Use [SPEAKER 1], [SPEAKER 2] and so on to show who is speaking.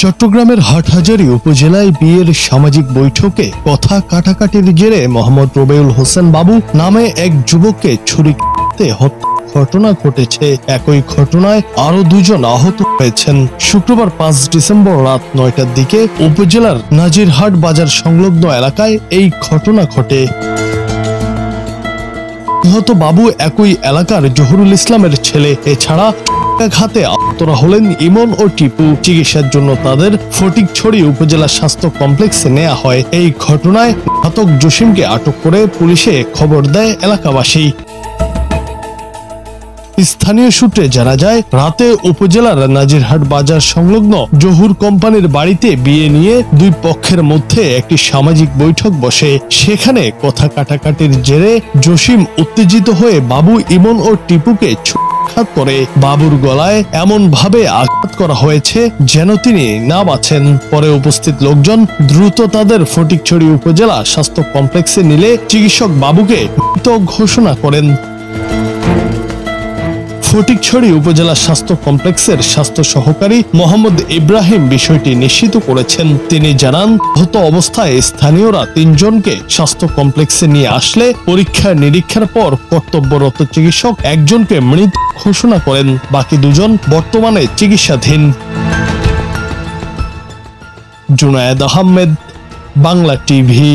[SPEAKER 1] চট্টগ্রামের হাটহাজারী উপজেলায় বিয়ের সামাজিক বৈঠকে কথা কাটাকাটির জেরে মোহাম্মদ রবিউল হোসেন বাবু নামে এক যুবককে ছুরিতে হত্যা ঘটনা ঘটেছে। একই ঘটনায় আরো দুজন আহত হয়েছেন। শুক্রবার 5 ডিসেম্বর রাত 9টার দিকে উপজেলার নাজিরহাট বাজার সংলগ্ন এলাকায় এই ঘটনা ঘটে। নিহত বাবু একই এলাকার জহুরুল ইসলামের ছেলে। এছাড়া ঘাতে আহতরা হলেন ইমন ও টিপু। চিকিৎসার জন্য তাদের ফটিকছড়ি উপজেলা স্বাস্থ্য কমপ্লেক্সে নেওয়া হয়। এই ঘটনায় ঘাতক জসিমকে আটক করে পুলিশে খবর দেয় এলাকাবাসী। স্থানীয় সূত্রে জানা যায়, রাতে উপজেলার নাজিরহাট বাজার সংলগ্ন জহুর কোম্পানির বাড়িতে বিয়ে নিয়ে দুই পক্ষের মধ্যে একটি সামাজিক বৈঠক বসে। সেখানে কথা কাটাকাটির জেরে জসিম উত্তেজিত হয়ে বাবু, ইমন ও টিপুকে আঘাত করে। বাবুর গলায় এমন ভাবে আঘাত করা হয়েছে যেন তিনি না বাঁচেন। পরে উপস্থিত লোকজন দ্রুত তাদের ফটিকছড়ি উপজেলা স্বাস্থ্য কমপ্লেক্সে নিলে চিকিৎসক বাবুকে মৃত ঘোষণা করেন। ফটিকছড়ি উপজেলা স্বাস্থ্য কমপ্লেক্সের স্বাস্থ্য সহকারী মোহাম্মদ ইব্রাহিম বিষয়টি নিশ্চিত করেছেন। তিনি জানান, আহত অবস্থায় স্থানীয়রা 3 জনকে স্বাস্থ্য কমপ্লেক্সে নিয়ে আসলে পরীক্ষা নিরীক্ষার পর কর্তব্যরত চিকিৎসক একজনকে মৃত ঘোষণা করেন। বাকি 2 জন বর্তমানে চিকিৎসাধীন। জুনায়েদ আহমেদ, বাংলা টিভি।